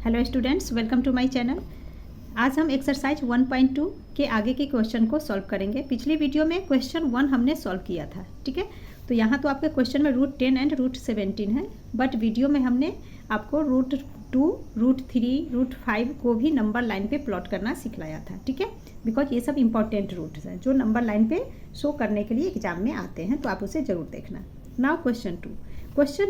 Hello students, welcome to my channel. आज हम exercise 1.2 के आगे के क्वेश्चन को सॉल्व करेंगे। पिछली वीडियो में क्वेश्चन 1 हमने सॉल्व किया था, ठीक है। तो यहाँ तो आपके क्वेश्चन में √10 एंड √17 है, बट वीडियो में हमने आपको √2, √3, √5 को भी नंबर लाइन पे प्लॉट करना सिखलाया था, ठीक है। बिकॉज ये सब इंपॉर्टेंट रूट्स हैं जो नंबर लाइन पे शो करने के लिए एग्जाम में आते हैं, तो आप उसे ज़रूर देखना। नाउ क्वेश्चन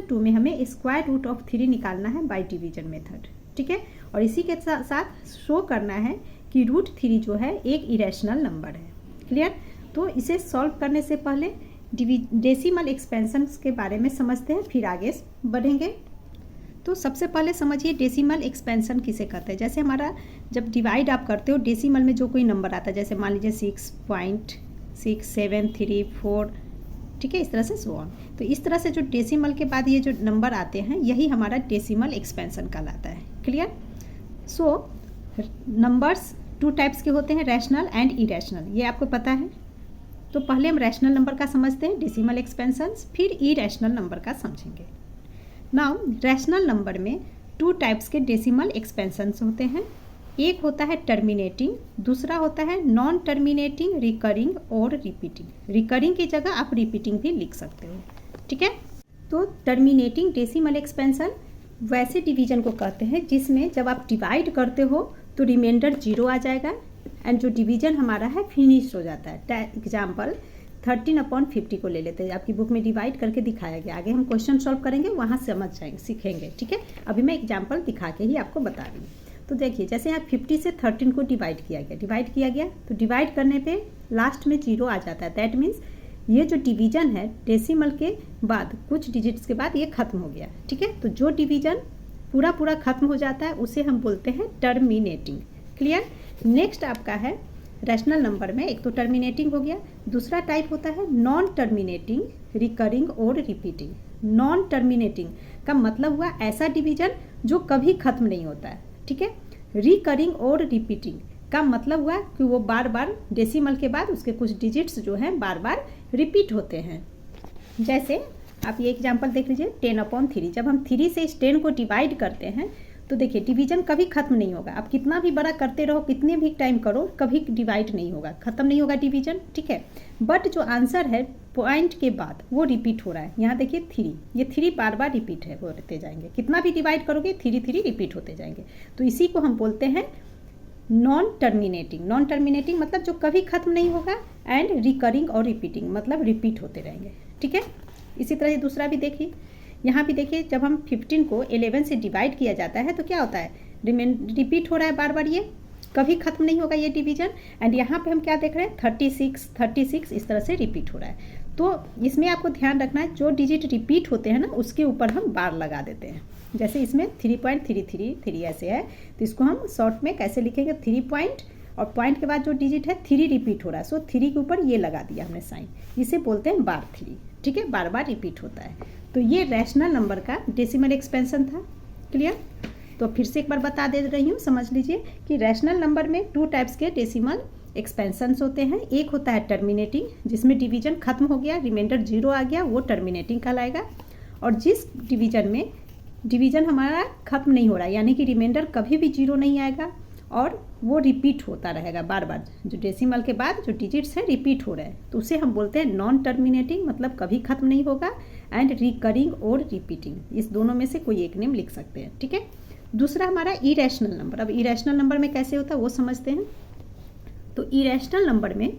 2 में हमें स्क्वायर रूट ऑफ 3 निकालना है बाय डिवीजन मेथड, ठीक है। और इसी के साथ शो करना है कि √3 जो है एक इरेशनल नंबर है। क्लियर। तो इसे सॉल्व करने से पहले डेसिमल एक्सपेंशंस के बारे में समझते हैं, फिर आगे बढ़ेंगे। तो सबसे पहले समझिए डेसिमल एक्सपेंशन किसे कहते हैं। जैसे हमारा जब डिवाइड आप करते हो डेसिमल में जो कोई नंबर आता है, जैसे मान लीजिए 6.6734, ठीक है, इस तरह से सो ऑन। तो इस तरह से जो डेसिमल के बाद ये जो नंबर आते हैं यही हमारा डेसिमल एक्सपेंशन कहलाता है। क्लियर। सो नंबर्स 2 टाइप्स के होते हैं, रैशनल एंड इरेशनल, ये आपको पता है। तो पहले हम रैशनल नंबर का समझते हैं, डेसिमल एक्सपेंशंस, फिर इरेशनल नंबर का समझेंगे। नाउ रैशनल नंबर में 2 टाइप्स के डेसिमल एक्सपेंशंस होते हैं। एक होता है टर्मिनेटिंग, दूसरा होता है नॉन टर्मिनेटिंग, रिकरिंग और रिपीटिंग। रिकरिंग की जगह आप रिपीटिंग भी लिख सकते हो, ठीक है। तो टर्मिनेटिंग डेसिमल एक्सपेंशन वैसे डिवीजन को कहते हैं जिसमें जब आप डिवाइड करते हो तो रिमाइंडर 0 आ जाएगा एंड जो डिवीजन हमारा है फिनिश हो जाता है। एग्जाम्पल 13/50 को ले लेते हैं, आपकी बुक में डिवाइड करके दिखाया गया। आगे हम क्वेश्चन सॉल्व करेंगे, वहाँ समझ जाएंगे, सीखेंगे, ठीक है। अभी मैं एग्जाम्पल दिखा के ही आपको बता रही हूँ। तो देखिए, जैसे यहाँ 50 से 13 को डिवाइड किया गया तो डिवाइड करने पे लास्ट में 0 आ जाता है। दैट मीन्स ये जो डिवीजन है डेसिमल के बाद कुछ डिजिट्स के बाद ये खत्म हो गया, ठीक है। तो जो डिवीजन पूरा खत्म हो जाता है उसे हम बोलते हैं टर्मिनेटिंग। क्लियर। नेक्स्ट आपका है रैशनल नंबर में, एक तो टर्मिनेटिंग हो गया, दूसरा टाइप होता है नॉन टर्मिनेटिंग, रिकरिंग और रिपीटिंग। नॉन टर्मिनेटिंग का मतलब हुआ ऐसा डिवीजन जो कभी खत्म नहीं होता है, ठीक है। रिकरिंग और रिपीटिंग का मतलब हुआ कि वो बार बार डेसिमल के बाद उसके कुछ डिजिट्स जो हैं बार बार रिपीट होते हैं। जैसे आप ये एग्जांपल देख लीजिए 10/3। जब हम 3 से इस 10 को डिवाइड करते हैं तो देखिए डिवीजन कभी खत्म नहीं होगा। आप कितना भी बड़ा करते रहो, कितने भी टाइम करो, कभी डिवाइड नहीं होगा, खत्म नहीं होगा डिवीजन, ठीक है। बट जो आंसर है पॉइंट के बाद वो रिपीट हो रहा है। यहाँ देखिए 3, ये 3 बार बार रिपीट है होते जाएंगे। कितना भी डिवाइड करोगे 3 रिपीट होते जाएंगे। तो इसी को हम बोलते हैं नॉन टर्मिनेटिंग। नॉन टर्मिनेटिंग मतलब जो कभी खत्म नहीं होगा, एंड रिकरिंग और रिपीटिंग मतलब रिपीट होते रहेंगे, ठीक है। इसी तरह से दूसरा भी देखिए, यहाँ भी देखिए जब हम 15 को 11 से डिवाइड किया जाता है तो क्या होता है, रिपीट हो रहा है बार बार, ये कभी खत्म नहीं होगा ये डिवीजन। एंड यहाँ पे हम क्या देख रहे हैं 36 इस तरह से रिपीट हो रहा है। तो इसमें आपको ध्यान रखना है जो डिजिट रिपीट होते हैं ना उसके ऊपर हम बार लगा देते हैं। जैसे इसमें 3.333 ऐसे है, तो इसको हम शॉर्ट में कैसे लिखेंगे, 3 पॉइंट और पॉइंट के बाद जो डिजिट है 3 रिपीट हो रहा है, सो 3 के ऊपर ये लगा दिया हमने साइन, इसे बोलते हैं बार 3, ठीक है, बार बार रिपीट होता है। तो ये रैशनल नंबर का डेसिमल एक्सपेंशन था। क्लियर। तो फिर से एक बार बता दे रही हूँ, समझ लीजिए कि रैशनल नंबर में 2 टाइप्स के डेसिमल एक्सपेंशंस होते हैं। एक होता है टर्मिनेटिंग, जिसमें डिवीजन खत्म हो गया, रिमाइंडर 0 आ गया, वो टर्मिनेटिंग कहलाएगा। और जिस डिवीजन में डिवीजन हमारा खत्म नहीं हो रहा है, यानी कि रिमाइंडर कभी भी 0 नहीं आएगा और वो रिपीट होता रहेगा बार बार, जो डेसिमल के बाद जो डिजिट्स हैं रिपीट हो रहे हैं, तो उसे हम बोलते हैं नॉन टर्मिनेटिंग, मतलब कभी खत्म नहीं होगा, एंड रिकरिंग और रिपीटिंग, इस दोनों में से कोई एक नेम लिख सकते हैं, ठीक है। दूसरा हमारा इरेशनल नंबर। अब इरेशनल नंबर में कैसे होता है वो समझते हैं। तो इरेशनल नंबर में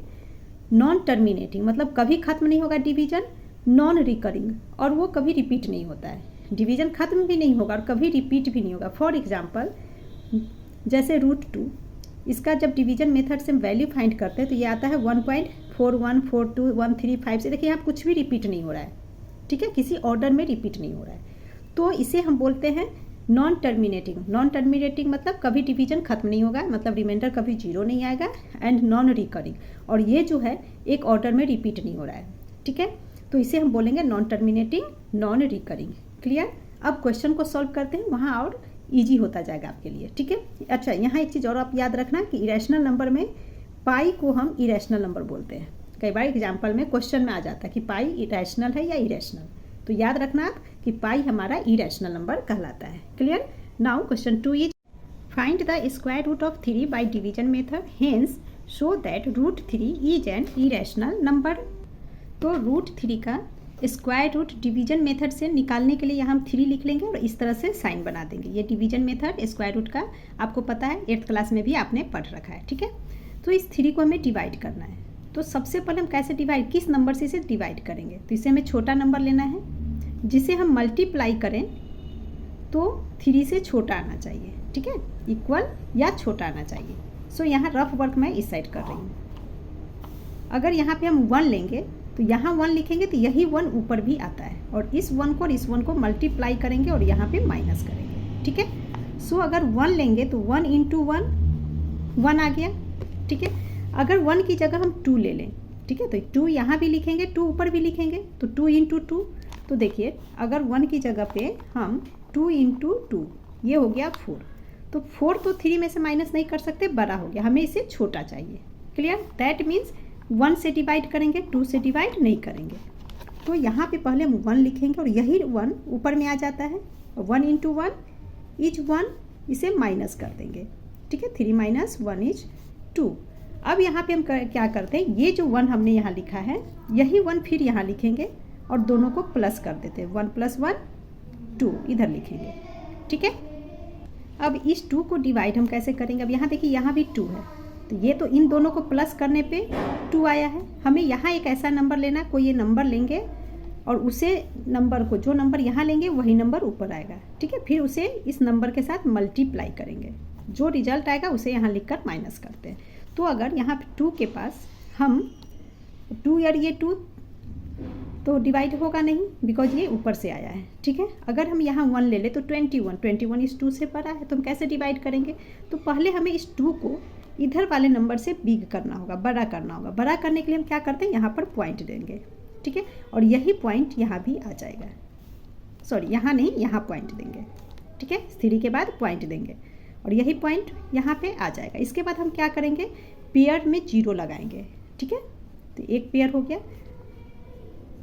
नॉन टर्मिनेटिंग मतलब कभी खत्म नहीं होगा डिवीजन, नॉन रिकरिंग और वो कभी रिपीट नहीं होता है, डिवीजन खत्म भी नहीं होगा और कभी रिपीट भी नहीं होगा। फॉर एग्जाम्पल जैसे √2, इसका जब डिवीजन मेथड से हम वैल्यू फाइंड करते हैं तो ये आता है 1.414213 से। देखिए यहाँ कुछ भी रिपीट नहीं हो रहा है, ठीक है, किसी ऑर्डर में रिपीट नहीं हो रहा है, तो इसे हम बोलते हैं नॉन टर्मिनेटिंग। नॉन टर्मिनेटिंग मतलब कभी डिवीजन खत्म नहीं होगा, मतलब रिमाइंडर कभी 0 नहीं आएगा, एंड नॉन रिकरिंग, और ये जो है एक ऑर्डर में रिपीट नहीं हो रहा है, ठीक है। तो इसे हम बोलेंगे non terminating, non recurring. Clear. अब क्वेश्चन को सॉल्व करते हैं, वहाँ और ईजी होता जाएगा आपके लिए, ठीक है। अच्छा, यहाँ एक चीज़ और आप याद रखना कि इरेशनल नंबर में पाई को हम इरेशनल नंबर बोलते हैं। कई बार एग्जाम्पल में क्वेश्चन में आ जाता है कि पाई इरेशनल है या इरेशनल, तो याद रखना आप कि पाई हमारा इरेशनल नंबर कहलाता है। Clear. Now question 2 is find the square root of 3 by division method, hence show that root 3 is an irrational number. तो रूट 3 का स्क्वायर रूट डिवीजन मेथड से निकालने के लिए यहाँ हम 3 लिख लेंगे और इस तरह से साइन बना देंगे। ये डिवीजन मेथड स्क्वायर रूट का आपको पता है, 8th क्लास में भी आपने पढ़ रखा है, ठीक है। तो इस 3 को हमें डिवाइड करना है। तो सबसे पहले हम कैसे डिवाइड, किस नंबर से इसे डिवाइड करेंगे? तो इसे हमें छोटा नंबर लेना है जिसे हम मल्टीप्लाई करें तो 3 से छोटा आना चाहिए, ठीक है, इक्वल या छोटा आना चाहिए। सो यहाँ रफ वर्क मैं इस साइड कर रही हूँ। अगर यहाँ पे हम 1 लेंगे तो यहाँ 1 लिखेंगे तो यही 1 ऊपर भी आता है और इस 1 को और इस 1 को मल्टीप्लाई करेंगे और यहाँ पे माइनस करेंगे, ठीक है। सो अगर 1 लेंगे तो 1 इंटू 1 आ गया, ठीक है। अगर 1 की जगह हम 2 ले लें, ठीक है, तो 2 यहाँ भी लिखेंगे, 2 ऊपर भी लिखेंगे, तो 2 इंटू 2। तो देखिए अगर 1 की जगह पे हम 2 इंटू 2, ये हो गया 4। तो 4 तो 3 में से माइनस नहीं कर सकते, बड़ा हो गया, हमें इसे छोटा चाहिए। क्लियर? दैट मीन्स 1 से डिवाइड करेंगे, 2 से डिवाइड नहीं करेंगे। तो यहाँ पे पहले हम 1 लिखेंगे और यही 1 ऊपर में आ जाता है। 1 इंटू 1 इज 1, इसे माइनस कर देंगे, ठीक है। 3 माइनस 1 इज 2। अब यहाँ पे हम क्या करते हैं, ये जो 1 हमने यहाँ लिखा है यही 1 फिर यहाँ लिखेंगे और दोनों को प्लस कर देते हैं। 1 + 1 2 इधर लिखेंगे, ठीक है। अब इस 2 को डिवाइड हम कैसे करेंगे? अब यहाँ देखिए यहाँ भी 2 है, तो ये तो इन दोनों को प्लस करने पे 2 आया है। हमें यहाँ एक ऐसा नंबर लेना, कोई ये नंबर लेंगे और उसे नंबर को, जो नंबर यहाँ लेंगे वही नंबर ऊपर आएगा, ठीक है। फिर उसे इस नंबर के साथ मल्टीप्लाई करेंगे, जो रिजल्ट आएगा उसे यहाँ लिखकर माइनस करते हैं। तो अगर यहाँ पे 2 के पास हम 2 और ये 2 तो डिवाइड होगा नहीं, बिकॉज ये ऊपर से आया है, ठीक है। अगर हम यहाँ 1 ले ले तो 21 इस 2 से बड़ा है, तो हम कैसे डिवाइड करेंगे? तो पहले हमें इस 2 को इधर वाले नंबर से बिग करना होगा, बड़ा करना होगा। बड़ा करने के लिए हम क्या करते हैं, यहाँ पर पॉइंट देंगे, ठीक है, और यही पॉइंट यहाँ भी आ जाएगा। सॉरी, यहाँ नहीं, यहाँ पॉइंट देंगे, ठीक है। 3 के बाद पॉइंट देंगे और यही पॉइंट यहाँ पे आ जाएगा। इसके बाद हम क्या करेंगे, पेयर में 0 लगाएंगे, ठीक है। तो एक पेयर हो गया,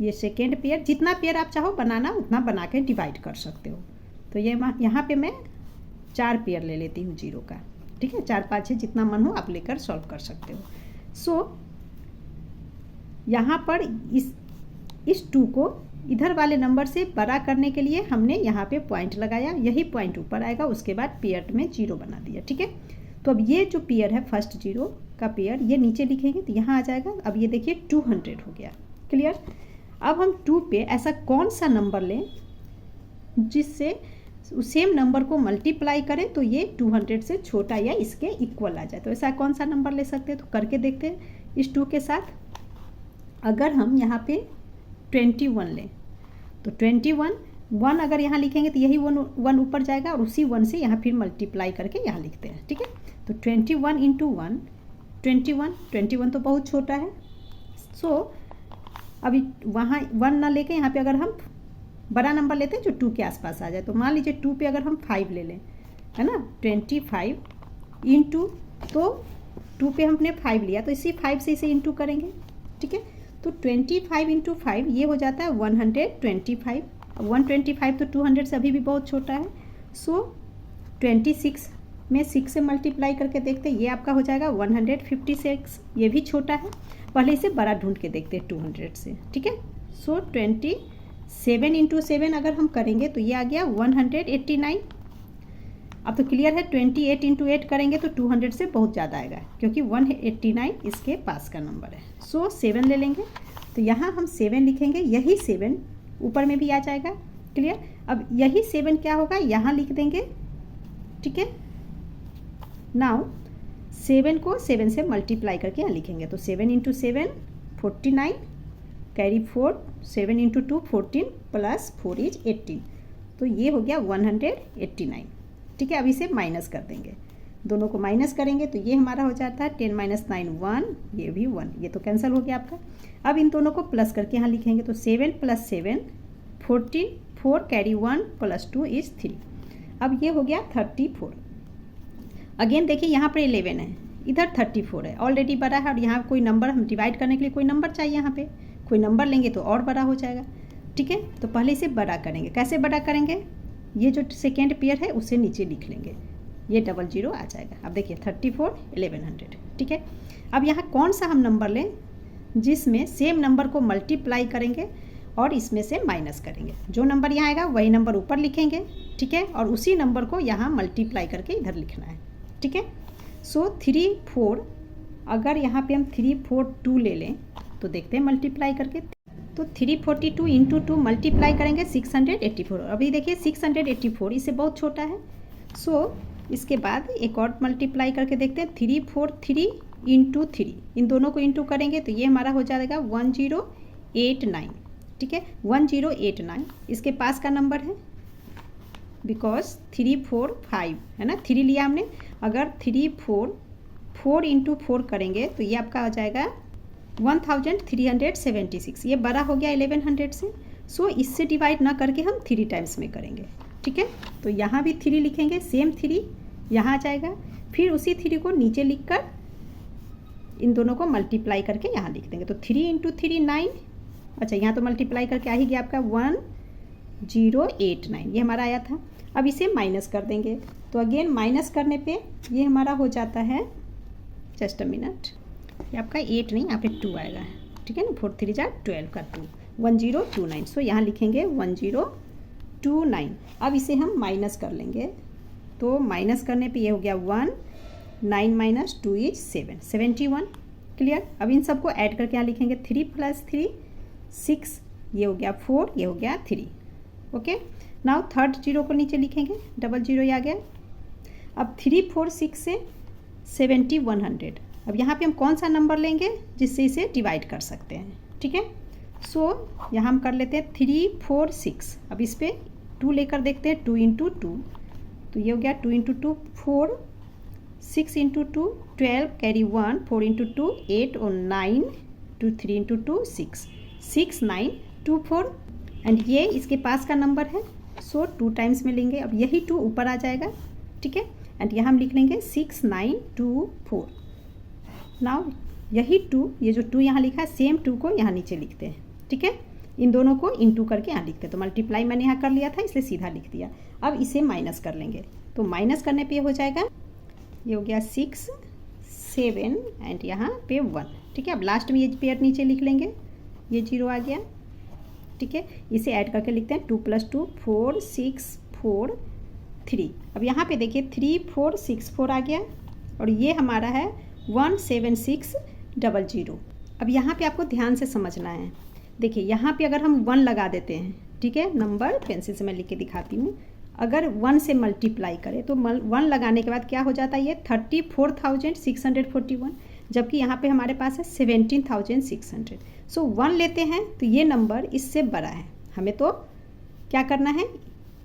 ये सेकेंड पेयर। जितना पेयर आप चाहो बनाना उतना बना के डिवाइड कर सकते हो। तो ये यहाँ पे मैं 4 पेयर ले लेती हूँ 0 का, ठीक है। 4, 5, 6 जितना मन हो आप लेकर सॉल्व कर सकते हो। सो यहाँ पर इस 2 को इधर वाले नंबर से बड़ा करने के लिए हमने यहाँ पे पॉइंट लगाया, यही पॉइंट ऊपर आएगा, उसके बाद पेयर में 0 बना दिया, ठीक है। तो अब ये जो पेयर है फर्स्ट 0 का पेयर, ये नीचे लिखेंगे तो यहाँ आ जाएगा। अब ये देखिए 200 हो गया। क्लियर? अब हम 2 पे ऐसा कौन सा नंबर लें जिससे सेम नंबर को मल्टीप्लाई करें तो ये 200 से छोटा या इसके इक्वल आ जाए। तो ऐसा कौन सा नंबर ले सकते हैं? तो करके देखते हैं इस 2 के साथ। अगर हम यहाँ पे 21 लें तो 1 अगर यहाँ लिखेंगे तो यही 1 ऊपर जाएगा और उसी 1 से यहाँ फिर मल्टीप्लाई करके यहाँ लिखते हैं, ठीक है। तो 21 इंटू 1 21 तो बहुत छोटा है। सो अभी वहाँ 1 ना लेके यहाँ पे अगर हम बड़ा नंबर लेते हैं जो 2 के आसपास आ जाए, तो मान लीजिए 2 पे अगर हम 5 ले लें, है ना, 25 इंटू, तो 2 पे हमने 5 लिया तो इसी 5 से इसे इंटू करेंगे, ठीक है। तो 25 इंटू 5 ये हो जाता है 125। 125 तो 200 से अभी भी बहुत छोटा है। सो 26 में 6 से मल्टीप्लाई करके देखते हैं, ये आपका हो जाएगा 156। ये भी छोटा है, पहले इसे बड़ा ढूंढ के देखते हैं 200 से, ठीक है। सो 27 इंटू 7 अगर हम करेंगे तो ये आ गया 189। अब तो क्लियर है, 28 इंटू 8 करेंगे तो 200 से बहुत ज़्यादा आएगा, क्योंकि 189 इसके पास का नंबर है। सो 7 ले लेंगे, तो यहाँ हम 7 लिखेंगे, यही 7 ऊपर में भी आ जाएगा। क्लियर? अब यही 7 क्या होगा, यहाँ लिख देंगे, ठीक है। नाउ 7 को 7 से मल्टीप्लाई करके यहाँ लिखेंगे, तो 7 into 7 49, carry 4, 7 into 2 14 plus 4 is 18। तो ये हो गया 189, ठीक है। अब इसे माइनस कर देंगे, दोनों को माइनस करेंगे तो ये हमारा हो जाता है 10 - 9 1, ये भी 1, ये तो कैंसिल हो गया आपका। अब इन दोनों को प्लस करके यहाँ लिखेंगे, तो 7 + 7 14, 4 कैरी 1 प्लस 2 इज 3। अब ये हो गया 34। अगेन देखिए यहाँ पर 11 है, इधर 34 है, ऑलरेडी बड़ा है और यहाँ कोई नंबर हम डिवाइड करने के लिए कोई नंबर चाहिए, यहाँ पे कोई नंबर लेंगे तो और बड़ा हो जाएगा, ठीक है। तो पहले इसे बड़ा करेंगे, कैसे बड़ा करेंगे, ये जो सेकेंड पेयर है उसे नीचे लिख लेंगे, ये 00 आ जाएगा। अब देखिए 34 1100, ठीक है। अब यहाँ कौन सा हम नंबर लें जिसमें सेम नंबर को मल्टीप्लाई करेंगे और इसमें से माइनस करेंगे। जो नंबर यहाँ आएगा वही नंबर ऊपर लिखेंगे, ठीक है, और उसी नंबर को यहाँ मल्टीप्लाई करके इधर लिखना है, ठीक है। सो 3 4, अगर यहाँ पे हम 3 4 2 ले लें तो देखते हैं मल्टीप्लाई करके। तो 342 इंटू 2 मल्टीप्लाई करेंगे 684। अभी देखिए 684 इससे बहुत छोटा है। सो इसके बाद एक और मल्टीप्लाई करके देखते हैं 343 इंटू 3, इन दोनों को इंटू करेंगे तो ये हमारा हो जाएगा 1089, ठीक है, 1089 इसके पास का नंबर है, बिकॉज 345 है ना, 3 लिया हमने। अगर 4 इंटू 4 करेंगे तो ये आपका हो जाएगा 1376, ये बड़ा हो गया 1100 से। सो इससे डिवाइड ना करके हम 3 टाइम्स में करेंगे, ठीक है। तो यहाँ भी 3 लिखेंगे, सेम 3 यहाँ आ जाएगा, फिर उसी 3 को नीचे लिखकर इन दोनों को मल्टीप्लाई करके यहाँ लिख देंगे। तो 3 इंटू 3 9, अच्छा यहाँ तो मल्टीप्लाई करके आ ही गया आपका 1089, ये हमारा आया था। अब इसे माइनस कर देंगे, तो अगेन माइनस करने पे ये हमारा हो जाता है, जस्ट अ मिनट, ये आपका 8 नहीं, यहाँ पे 2 आएगा, ठीक है ना, 4 3 जा 12 का 2, 1029। सो यहाँ लिखेंगे 1029। अब इसे हम माइनस कर लेंगे, तो माइनस करने पे ये हो गया 1, 9 माइनस 2 इज 7, 71, क्लियर। अब इन सबको ऐड करके यहाँ लिखेंगे 3 + 3 6, ये हो गया 4, ये हो गया 3, ओके। नाउ थर्ड 0 को नीचे लिखेंगे, 00 आ गया। अब 3 4 6 से 7100। अब यहाँ पे हम कौन सा नंबर लेंगे जिससे इसे डिवाइड कर सकते हैं, ठीक है। सो यहाँ हम कर लेते हैं 3 4 6। अब इस पर 2 लेकर देखते हैं, 2 इंटू 2, तो ये हो गया 2 इंटू 2 4, 6 इंटू 2 12 कैरी 1, 4 इंटू 2 8 और 9, 2 3 इंटू 2 6, 6 9 2 4, एंड ये इसके पास का नंबर है। सो 2 टाइम्स में लेंगे, अब यही 2 ऊपर आ जाएगा, ठीक है, एंड यहाँ हम लिख लेंगे 6924। नाउ यही 2, ये जो 2 यहाँ लिखा है सेम 2 को यहाँ नीचे लिखते हैं, ठीक है, इन दोनों को इंटू करके यहाँ लिखते हैं। तो मल्टीप्लाई मैंने यहाँ कर लिया था इसलिए सीधा लिख दिया। अब इसे माइनस कर लेंगे, तो माइनस करने पे हो जाएगा, ये हो गया 6 7 एंड यहाँ पे 1, ठीक है। अब लास्ट में ये पेयर नीचे लिख लेंगे, ये 0 आ गया, ठीक है। इसे ऐड करके लिखते हैं 2 + 2 4 6 4 3। अब यहाँ पे देखिए 3 4 6 4 आ गया, और ये हमारा है 17600। अब यहाँ पे आपको ध्यान से समझना है, देखिए यहाँ पे अगर हम 1 लगा देते हैं, ठीक है, नंबर पेंसिल से मैं लिख के दिखाती हूँ, अगर 1 से मल्टीप्लाई करें तो 1 लगाने के बाद क्या हो जाता है, ये 34,641, जबकि यहाँ पे हमारे पास है 17,600। सो 1 लेते हैं तो ये नंबर इससे बड़ा है, हमें तो क्या करना है,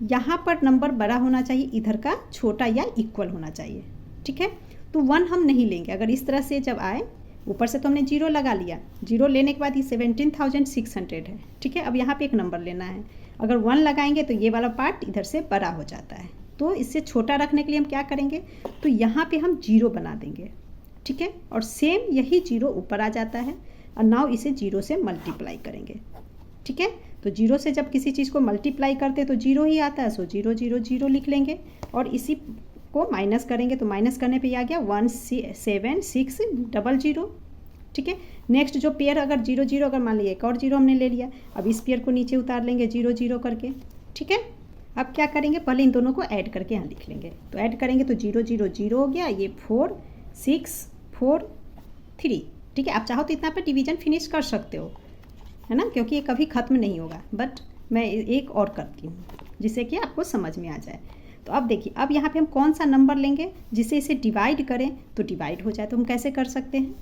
यहाँ पर नंबर बड़ा होना चाहिए, इधर का छोटा या इक्वल होना चाहिए, ठीक है। तो 1 हम नहीं लेंगे, अगर इस तरह से जब आए, ऊपर से तो हमने 0 लगा लिया, 0 लेने के बाद ये 17,600 है, ठीक है। अब यहाँ पे एक नंबर लेना है, अगर 1 लगाएंगे तो ये वाला पार्ट इधर से बड़ा हो जाता है, तो इससे छोटा रखने के लिए हम क्या करेंगे, तो यहाँ पे हम 0 बना देंगे, ठीक है, और सेम यही 0 ऊपर आ जाता है, और नाउ इसे 0 से मल्टीप्लाई करेंगे, ठीक है। तो 0 से जब किसी चीज़ को मल्टीप्लाई करते तो 0 ही आता है, सो 0 0 0 लिख लेंगे, और इसी को माइनस करेंगे, तो माइनस करने पे आ गया 17600, ठीक है। नेक्स्ट जो पेयर अगर 0 0, अगर मान लीजिए एक और 0 हमने ले लिया, अब इस पेयर को नीचे उतार लेंगे 0 0 करके, ठीक है। अब क्या करेंगे, पहले इन दोनों को ऐड करके यहाँ लिख लेंगे, तो ऐड करेंगे तो 0 0 0 हो गया, ये 4 6 4 3, ठीक है। आप चाहो तो इतना पे डिवीजन फिनिश कर सकते हो, है ना, क्योंकि ये कभी ख़त्म नहीं होगा, बट मैं एक और करती हूँ जिससे कि आपको समझ में आ जाए। तो अब देखिए, अब यहाँ पे हम कौन सा नंबर लेंगे जिससे इसे डिवाइड करें तो डिवाइड हो जाए, तो हम कैसे कर सकते हैं,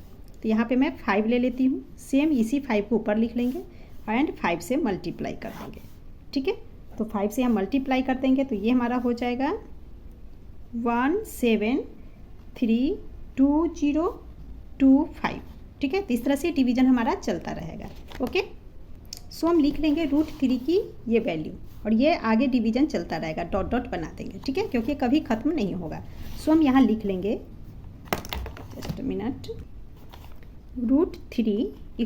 तो यहाँ पे मैं 5 ले लेती हूँ, सेम इसी 5 को ऊपर लिख लेंगे एंड 5 से मल्टीप्लाई कर देंगे, ठीक है। तो 5 से हम मल्टीप्लाई कर देंगे तो ये हमारा हो जाएगा 1732025, ठीक है। तो इस तरह से डिवीजन हमारा चलता रहेगा, ओके। सो हम लिख लेंगे √3 की ये वैल्यू, और ये आगे डिवीजन चलता रहेगा, डॉट डॉट बना देंगे, ठीक है, क्योंकि कभी ख़त्म नहीं होगा। सो हम यहाँ लिख लेंगे, just a minute, √3 =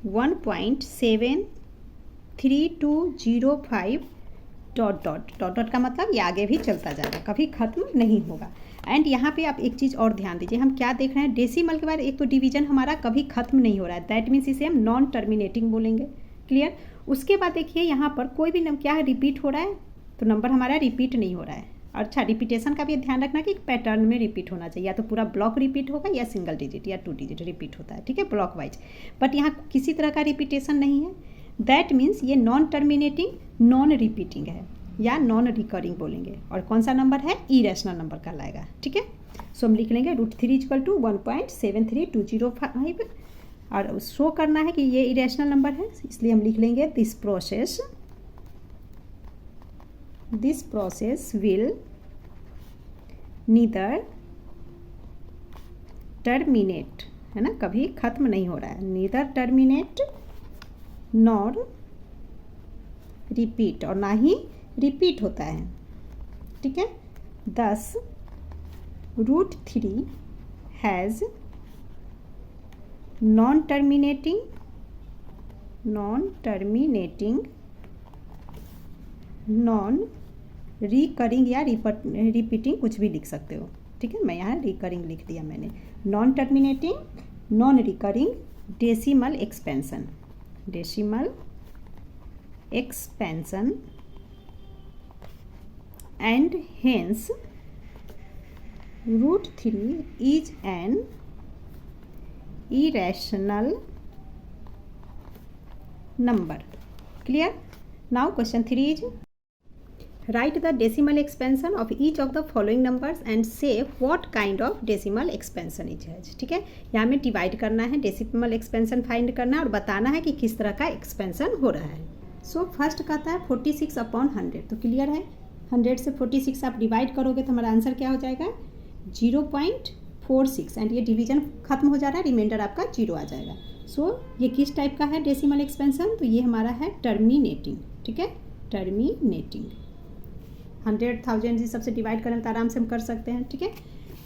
1.73205 dot dot dot dot का मतलब ये आगे भी चलता जाएगा, कभी ख़त्म नहीं होगा। एंड यहाँ पे आप एक चीज़ और ध्यान दीजिए, हम क्या देख रहे हैं, डेसिमल के बाद एक तो डिवीजन हमारा कभी ख़त्म नहीं हो रहा है, दैट मीन्स इसे हम नॉन टर्मिनेटिंग बोलेंगे। क्लियर। उसके बाद देखिए यहाँ पर कोई भी क्या है, रिपीट हो रहा है, तो नंबर हमारा रिपीट नहीं हो रहा है। अच्छा, रिपीटेशन का भी ध्यान रखना कि एक पैटर्न में रिपीट होना चाहिए, या तो पूरा ब्लॉक रिपीट होगा या सिंगल डिजिट या 2 डिजिट रिपीट होता है, ठीक है, ब्लॉक वाइज। बट यहाँ किसी तरह का रिपीटेशन नहीं है, दैट मीन्स ये नॉन टर्मिनेटिंग नॉन रिपीटिंग है या नॉन रिकरिंग बोलेंगे। और कौन सा नंबर है, इरेशनल नंबर कहलाएगा, ठीक है। सो हम लिख लेंगे √3 = 1.73205 और शो करना है कि ये इरेशनल नंबर है, इसलिए हम लिख लेंगे this process will neither terminate, है ना, कभी खत्म नहीं हो रहा है, नीदर टर्मिनेट नॉर रिपीट, और ना ही रिपीट होता है, ठीक है। 10 √3 has non terminating non recurring या रिपीटिंग कुछ भी लिख सकते हो, ठीक है। मैं यहाँ रिकरिंग लिख दिया मैंने, non terminating non recurring decimal expansion and hence √3 is an irrational number. Clear? Now question 3 is write the decimal expansion of each of the following numbers and say what kind of decimal expansion it has. ठीक है, यहाँ में divide करना है, decimal expansion find करना है और बताना है कि किस तरह का एक्सपेंशन हो रहा है। सो फर्स्ट कहता है 46/100, तो क्लियर है, 100 से 46 आप डिवाइड करोगे तो हमारा आंसर क्या हो जाएगा, 0.46, एंड ये डिवीजन खत्म हो जा रहा है, रिमाइंडर आपका 0 आ जाएगा। सो ये किस टाइप का है डेसिमल एक्सपेंशन, तो ये हमारा है टर्मिनेटिंग, ठीक है, टर्मिनेटिंग। 100,000 जी सबसे डिवाइड करें तो आराम से हम कर सकते हैं, ठीक है,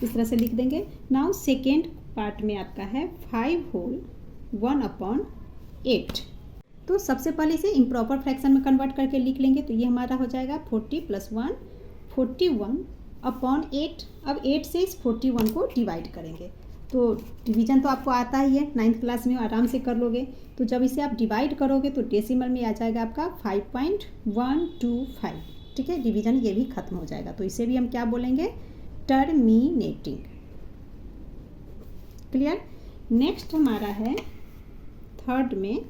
इस तरह से लिख देंगे। नाउ सेकेंड पार्ट में आपका है 5 होल 1/8, तो सबसे पहले इसे इम्प्रॉपर फ्रैक्शन में कन्वर्ट करके लिख लेंगे, तो ये हमारा हो जाएगा 40 + 1 41/8। अब 8 से इस 41 को डिवाइड करेंगे, तो डिवीजन तो आपको आता ही है, 9th क्लास में आराम से कर लोगे। तो जब इसे आप डिवाइड करोगे तो डेसिमल में आ जाएगा आपका 5.125, ठीक है, डिवीजन ये भी खत्म हो जाएगा, तो इसे भी हम क्या बोलेंगे, टर्मिनेटिंग। क्लियर। नेक्स्ट हमारा है थर्ड में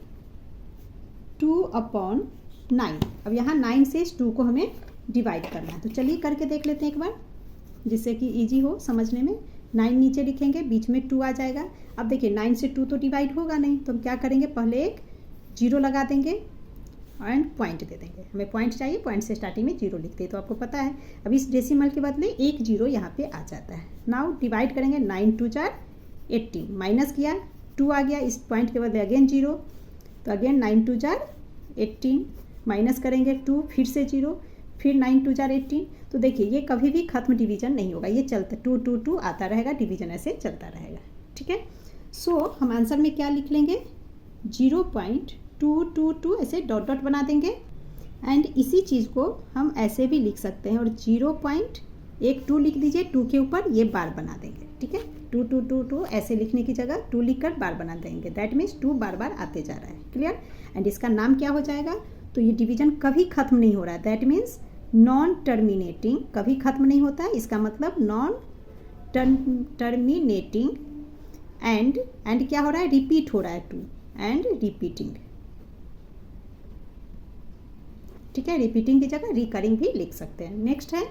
2/9। अब यहाँ 9 से इस 2 को हमें डिवाइड करना है, तो चलिए करके देख लेते हैं एक बार, जिससे कि इजी हो समझने में। 9 नीचे लिखेंगे, बीच में 2 आ जाएगा। अब देखिए 9 से 2 तो डिवाइड होगा नहीं, तो हम क्या करेंगे, पहले एक 0 लगा देंगे एंड पॉइंट दे देंगे, हमें पॉइंट चाहिए, पॉइंट से स्टार्टिंग में 0 लिखते हैं, तो आपको पता है। अब इस डेसिमल के बदले एक 0 यहाँ पे आ जाता है। नाउ डिवाइड करेंगे, 9 2 = 18, माइनस किया 2 आ गया, इस पॉइंट के बदले अगेन 0, तो अगेन 9 2 = 18, माइनस करेंगे 2, फिर से 0, फिर 9 2 = 18। तो देखिए ये कभी भी खत्म डिवीजन नहीं होगा, ये चलता 2 2 2 आता रहेगा, डिवीजन ऐसे चलता रहेगा, ठीक है। सो हम आंसर में क्या लिख लेंगे, 0.222 ऐसे डॉट डॉट बना देंगे, एंड इसी चीज़ को हम ऐसे भी लिख सकते हैं, और 0.12 लिख दीजिए, 2 के ऊपर ये बार बना देंगे, ठीक है, 2 2 2 2 ऐसे लिखने की जगह 2 लिखकर बार बना देंगे, दैट मीन्स 2 बार बार आते जा रहा है। क्लियर। एंड इसका नाम क्या हो जाएगा, तो ये डिवीजन कभी खत्म नहीं हो रहा है, दैट मीन्स नॉन टर्मिनेटिंग, कभी खत्म नहीं होता है, इसका मतलब नॉन टर्मिनेटिंग, एंड क्या हो रहा है, रिपीट हो रहा है, 2 एंड रिपीटिंग, ठीक है, रिपीटिंग की जगह रिकरिंग भी लिख सकते हैं। नेक्स्ट है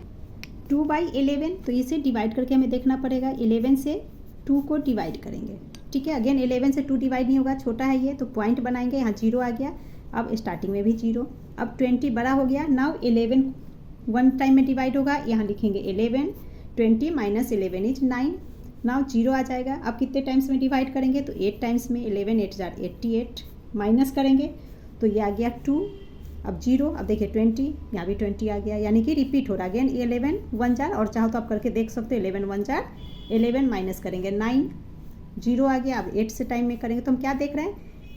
2/11, तो इसे डिवाइड करके हमें देखना पड़ेगा, 11 से 2 को डिवाइड करेंगे, ठीक है, अगेन 11 से 2 डिवाइड नहीं होगा, छोटा है ये, तो पॉइंट बनाएंगे, यहाँ 0 आ गया, अब स्टार्टिंग में भी 0, अब 20 बड़ा हो गया। नाउ 11 1 टाइम में डिवाइड होगा, यहाँ लिखेंगे 11, 20 - 11 = 9, नाउ 0 आ जाएगा। अब कितने टाइम्स में डिवाइड करेंगे, तो 8 टाइम्स में, 11 8 = 88, माइनस करेंगे तो ये आ गया 2, अब 0, अब देखिए 20, यहाँ भी 20 आ गया, यानी कि रिपीट हो रहा है। अगेन 11 1 जार, और चाहो तो आप करके देख सकते हो, 11 1 जार 11, माइनस करेंगे 9, 0 आ गया। अब 8 से टाइम में करेंगे तो हम क्या देख रहे हैं,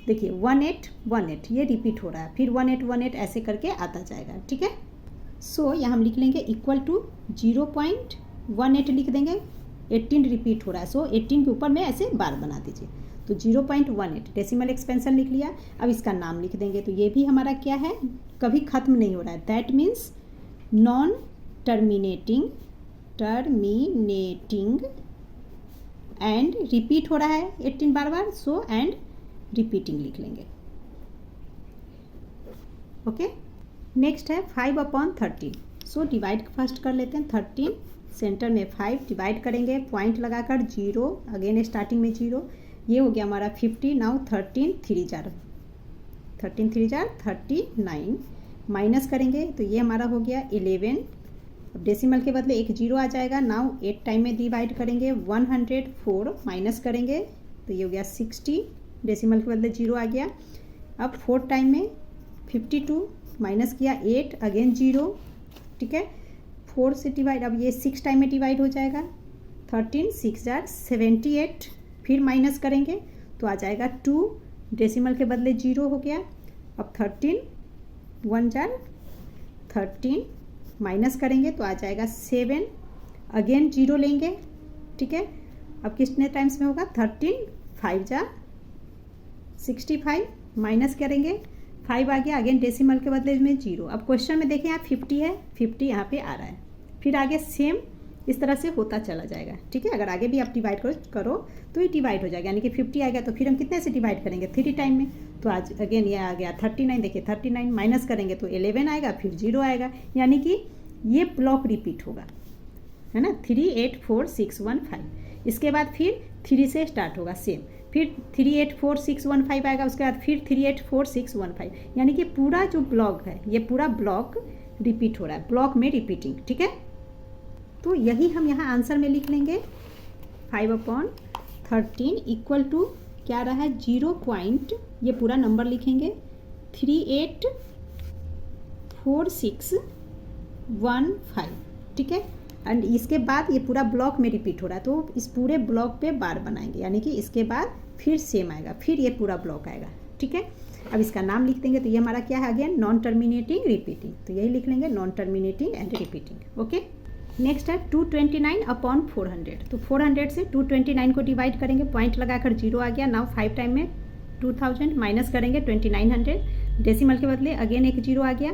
देखिए 1 8 1 8 ये रिपीट हो रहा है, फिर 1 8 1 8 ऐसे करके आता जाएगा, ठीक है। सो यहाँ हम लिख लेंगे इक्वल टू 0.18 लिख देंगे, 18 रिपीट हो रहा है, सो 18 के ऊपर में ऐसे बार बना दीजिए, तो 0.18 डेसिमल एक्सपेंशन लिख लिया। अब इसका नाम लिख देंगे, तो ये भी हमारा क्या है, कभी ख़त्म नहीं हो रहा है, that means non terminating and repeat हो रहा है 18 बार बार, सो एंड रिपीटिंग लिख लेंगे। ओके, नेक्स्ट है 5/13, सो डिवाइड फर्स्ट कर लेते हैं। 13 सेंटर में 5 डिवाइड करेंगे, पॉइंट लगाकर 0, अगेन स्टार्टिंग में 0, ये हो गया हमारा 50। नाउ 13 3 जार 39, माइनस करेंगे तो ये हमारा हो गया 11। अब डेसिमल के बदले एक 0 आ जाएगा। नाउ 8 टाइम में डिवाइड करेंगे, 104 माइनस करेंगे तो ये हो गया 60, डेसिमल के बदले 0 आ गया। अब 4 टाइम में 52 माइनस किया, 8 अगेन 0, ठीक है, 4 से डिवाइड, अब ये 6 टाइम में डिवाइड हो जाएगा, 13 6 जार 78, फिर माइनस करेंगे तो आ जाएगा 2, डेसिमल के बदले 0 हो गया। अब 13 1 जार 13, माइनस करेंगे तो आ जाएगा 7, अगेन 0 लेंगे, ठीक है। अब कितने टाइम्स में होगा, 13 5 जार 65, माइनस करेंगे 5 आ गया, अगेन डेसिमल के बदले में 0। अब क्वेश्चन में देखें यहाँ 50 है, 50 यहाँ पे आ रहा है, फिर आगे सेम इस तरह से होता चला जाएगा, ठीक है। अगर आगे भी आप डिवाइड करो तो ये डिवाइड हो जाएगा, यानी कि 50 आ गया तो फिर हम कितने से डिवाइड करेंगे, 3 टाइम में, तो आज अगेन ये आ गया 39, देखिए 39 माइनस करेंगे तो 11 आएगा, फिर 0 आएगा, यानी कि ये ब्लॉक रिपीट होगा, है ना, 3 8 4 6 1 5। इसके बाद फिर 3 से स्टार्ट होगा सेम, फिर 3 8 4 6 1 5 आएगा, उसके बाद फिर 3 8 4 6 1 5, यानी कि पूरा जो ब्लॉक है ये पूरा ब्लॉक रिपीट हो रहा है, ब्लॉक में रिपीटिंग, ठीक है। तो यही हम यहाँ आंसर में लिख लेंगे, 5/13 इक्वल टू क्या रहा है, 0. ये पूरा नंबर लिखेंगे 384615, ठीक है। एंड इसके बाद ये पूरा ब्लॉक में रिपीट हो रहा है, तो इस पूरे ब्लॉक पे बार बनाएंगे, यानी कि इसके बाद फिर सेम आएगा, फिर ये पूरा ब्लॉक आएगा, ठीक है। अब इसका नाम लिख देंगे, तो ये हमारा क्या है, अगेन नॉन टर्मिनेटिंग रिपीटिंग, तो यही लिख लेंगे non terminating and repeating. Okay, next है 229/400, तो 400 से 229 को डिवाइड करेंगे, पॉइंट लगाकर 0 आ गया। नाउ 5 टाइम में 2000 माइनस करेंगे 2900, डेसिमल के बदले अगेन एक 0 आ गया,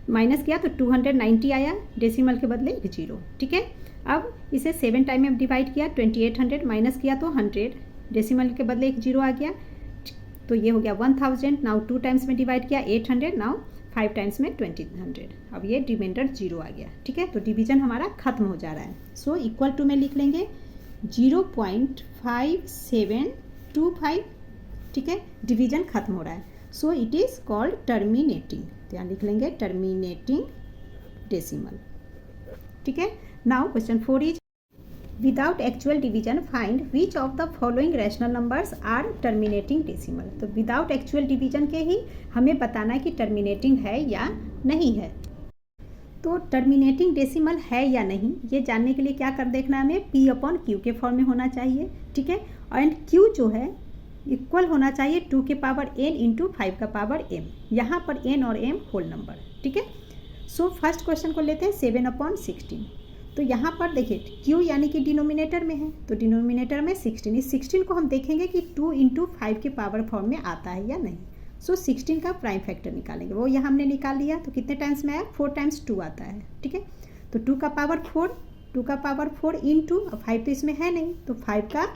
माइनस किया तो 290 आया, डेसिमल के बदले एक 0, ठीक है। अब इसे 7 टाइम में डिवाइड किया, 2800 माइनस किया तो 100, डेसिमल के बदले एक 0 आ गया, तो ये हो गया 1000। नाउ 2 टाइम्स में डिवाइड किया 800, नाउ 5 टाइम्स में 2000, अब ये रिमाइंडर 0 आ गया, ठीक है। तो डिवीजन हमारा खत्म हो जा रहा है, सो इक्वल टू में लिख लेंगे 0.5725, ठीक है, डिवीजन खत्म हो रहा है, so it is called terminating, तो यहाँ लिख लेंगे टर्मिनेटिंग डेसिमल, ठीक है। Now question 4 is without actual division find which of the following rational numbers are terminating decimal, तो विदाउट एक्चुअल डिवीजन के ही हमें बताना है कि टर्मिनेटिंग है या नहीं है। तो टर्मिनेटिंग डेसिमल है या नहीं ये जानने के लिए क्या कर देखना, हमें P/Q के फॉर्म में होना चाहिए, ठीक है, एंड Q जो है इक्वल होना चाहिए 2 के पावर n इंटू 5 का पावर m, यहाँ पर n और m होल नंबर, ठीक है। सो फर्स्ट क्वेश्चन को लेते हैं 7/16, तो यहाँ पर देखिए Q यानी कि डिनोमिनेटर में है, तो डिनोमिनेटर में 16, इस 16 को हम देखेंगे कि 2 इंटू 5 के पावर फॉर्म में आता है या नहीं। सो 16 का प्राइम फैक्टर निकालेंगे, वो यहाँ हमने निकाल लिया, तो कितने टाइम्स में आया, 4 टाइम्स 2 आता है, ठीक है। तो 2 का पावर 4 इंटू, अब 5 तो इसमें है नहीं, तो 5 का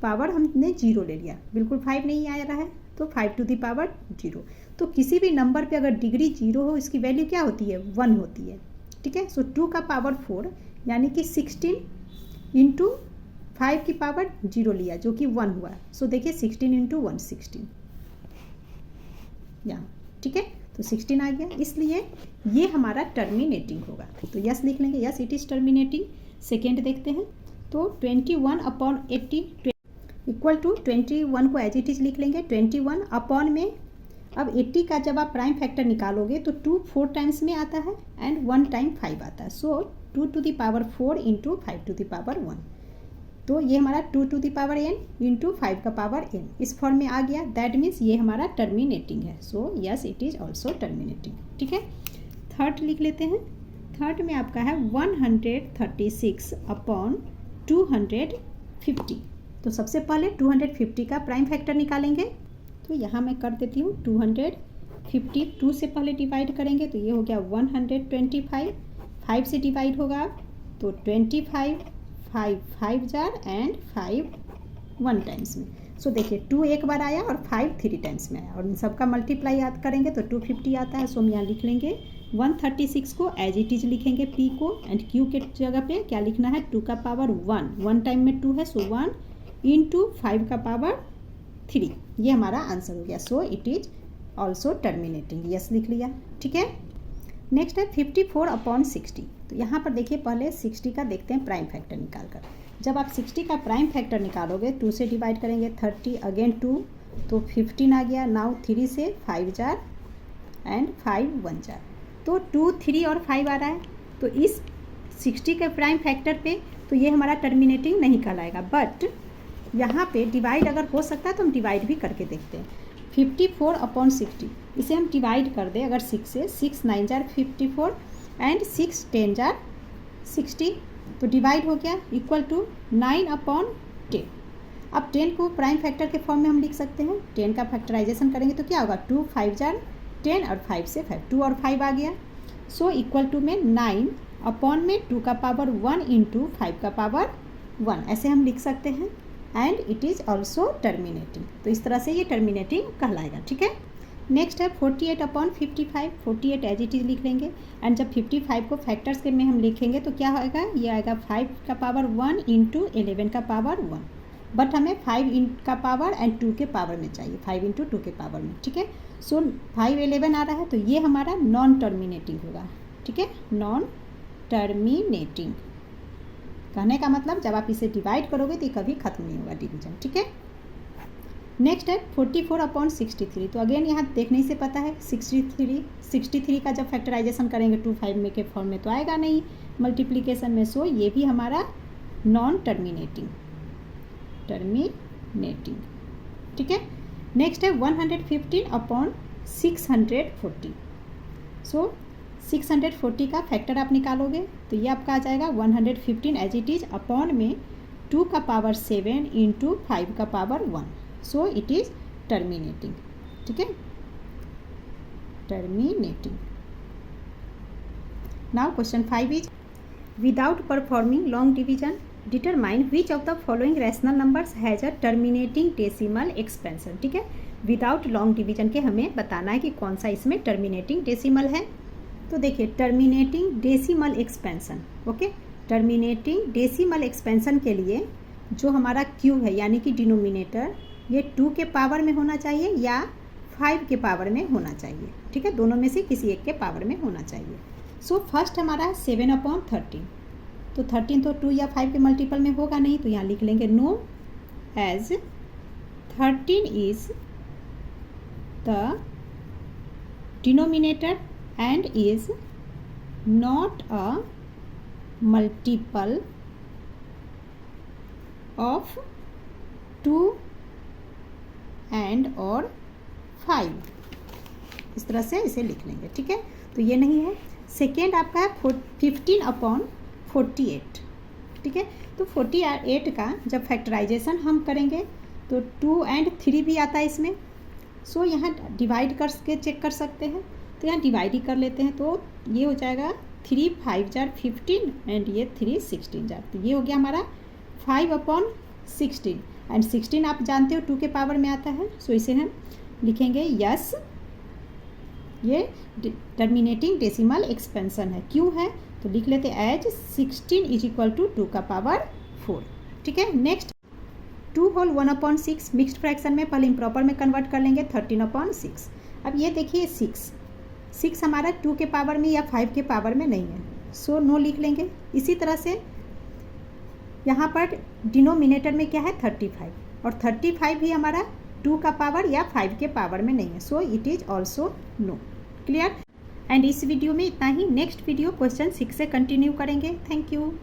पावर हमने 0 ले लिया, बिल्कुल 5 नहीं आ रहा है, तो 5 टू द पावर 0। तो किसी भी नंबर पे अगर डिग्री 0 हो, इसकी वैल्यू क्या होती है, 1 होती है, ठीक है। सो 2 का पावर 4 यानी कि 16 इंटू 5 की पावर 0 लिया जो कि 1 हुआ, सो देखिए 16 इंटू 1 16 यहाँ, ठीक है, तो 16 आ गया, इसलिए ये हमारा टर्मिनेटिंग होगा, तो यस लिख लेंगे, yes it is terminating. Second देखते हैं, तो 21/80 इक्वल टू 21 को एज इट इज लिख लेंगे, 21 अपॉन में अब 80 का जब आप प्राइम फैक्टर निकालोगे तो 2 4 टाइम्स में आता है एंड 1 टाइम 5 आता है, so 2 to the power 4 into 5 to the power 1, तो ये हमारा 2 to the power n into 5 का पावर n इस फॉर्म में आ गया, दैट मीन्स ये हमारा टर्मिनेटिंग है, so yes it is also terminating, ठीक है। थर्ड लिख लेते हैं थर्ड में आपका है 136 अपॉन 250। तो सबसे पहले 250 का प्राइम फैक्टर निकालेंगे। तो यहाँ मैं कर देती हूँ 250 2 से पहले डिवाइड करेंगे तो ये हो गया 125, 5 से डिवाइड होगा तो 25, 5 जार एंड 5 1 टाइम्स में। सो देखिए 2 एक बार आया और 5 3 टाइम्स में आया और इन सबका मल्टीप्लाई याद करेंगे तो 250 आता है। सो हम यहाँ लिख लेंगे 136 को एज इट इज लिखेंगे p को, एंड q के जगह पे क्या लिखना है 2 का पावर 1 टाइम में 2 है, सो 1 इंटू 5 का पावर 3। ये हमारा आंसर हो गया। So it is also terminating, yes लिख लिया। ठीक है, नेक्स्ट है 54 अपॉन 60। तो यहाँ पर देखिए पहले 60 का देखते हैं प्राइम फैक्टर निकाल कर। जब आप 60 का प्राइम फैक्टर निकालोगे 2 से डिवाइड करेंगे 30 अगेन 2 तो 15 आ गया। नाउ 3 से 5 जार एंड 5 1 जार, तो 2 3 और 5 आ रहा है। तो इस 60 के प्राइम फैक्टर पे तो ये हमारा टर्मिनेटिंग नहीं कहलाएगा, बट यहाँ पे डिवाइड अगर हो सकता है तो हम डिवाइड भी करके देखते हैं। 54 अपॉन 60 इसे हम डिवाइड कर दें अगर 6 से, 6 9 जार 54 एंड 6 10 जार 60, तो डिवाइड हो गया इक्वल टू 9 अपॉन 10। अब 10 को प्राइम फैक्टर के फॉर्म में हम लिख सकते हैं। 10 का फैक्टराइजेशन करेंगे तो क्या होगा 2 5 जार 10 और 5 से 5, 2 और 5 आ गया। सो इक्वल टू में 9 अपॉन में 2 का पावर 1 इंटू 5 का पावर 1, ऐसे हम लिख सकते हैं। And it is also terminating, तो इस तरह से ये टर्मिनेटिंग कहलाएगा। ठीक है, नेक्स्ट है 48 अपॉन 55। 48 एज इट इज लिख लेंगे, एंड जब 55 को फैक्टर्स के में हम लिखेंगे तो क्या आएगा, ये आएगा 5 का पावर 1 इंटू 11 का पावर 1, बट हमें 5 का पावर एंड 2 के पावर में चाहिए, 5 इंटू 2 के पावर में। ठीक है, सो 5 11 आ रहा है तो ये हमारा नॉन टर्मिनेटिंग होगा। ठीक है, नॉन टर्मिनेटिंग कहने का मतलब जब आप इसे डिवाइड करोगे तो ये कभी खत्म नहीं होगा डिवीजन। ठीक है, नेक्स्ट है 44 अपॉन 63। तो अगेन यहाँ देखने से पता है 63 का जब फैक्टराइजेशन करेंगे 2 5 में के फॉर्म में तो आएगा नहीं मल्टीप्लिकेशन में। सो ये भी हमारा नॉन टर्मिनेटिंग। ठीक है, नेक्स्ट है 115 अपॉन 640। सो 640 का फैक्टर आप निकालोगे तो ये आपका आ जाएगा 115 एज इट इज अपॉन में 2 का पावर 7 इंटू 5 का power 1। So it is terminating. ठीक है, terminating. Now question 5 is without performing long division determine which of the following rational numbers has a terminating decimal expansion. ठीक है, without long division के हमें बताना है कि कौन सा इसमें टर्मिनेटिंग डेसिमल है। तो देखिए terminating decimal expansion, okay, terminating decimal expansion के लिए जो हमारा क्यू है यानी कि डिनोमिनेटर ये 2 के पावर में होना चाहिए या 5 के पावर में होना चाहिए। ठीक है, दोनों में से किसी एक के पावर में होना चाहिए। सो फर्स्ट हमारा है 7 अपॉन 13। तो 13 तो 2 या 5 के मल्टीपल में होगा नहीं, तो यहाँ लिख लेंगे no, as 13 is the denominator and is not a multiple of 2 and or 5। इस तरह से इसे लिख लेंगे। ठीक है, तो ये नहीं है। सेकेंड आपका है 15 अपॉन 48। ठीक है, तो 48 का जब फैक्टराइजेशन हम करेंगे तो 2 and 3 भी आता है इसमें। सो यहाँ डिवाइड करके चेक कर सकते हैं, तो यहाँ डिवाइड ही कर लेते हैं। तो ये हो जाएगा 3 5 जार 15 एंड ये 3 16 जार, तो ये हो गया हमारा 5 अपॉन 16 एंड 16 आप जानते हो 2 के पावर में आता है। सो इसे हम लिखेंगे यस, ये टर्मिनेटिंग डेसिमल एक्सपेंशन है। क्यों है तो लिख लेते हैं एज 16 इज इक्वल टू 2 का पावर 4। ठीक है, next 2 whole 1 upon 6 mixed fraction में पहले इम्प्रॉपर में कन्वर्ट कर लेंगे 13 अपॉन 6। अब ये देखिए 6 हमारा 2 के पावर में या 5 के पावर में नहीं है, सो नो लिख लेंगे। इसी तरह से यहाँ पर डिनोमिनेटर में क्या है 35, और 35 भी हमारा 2 का पावर या 5 के पावर में नहीं है, so it is also no. Clear? And इस वीडियो में इतना ही। नेक्स्ट वीडियो क्वेश्चन 6 से कंटिन्यू करेंगे। Thank you.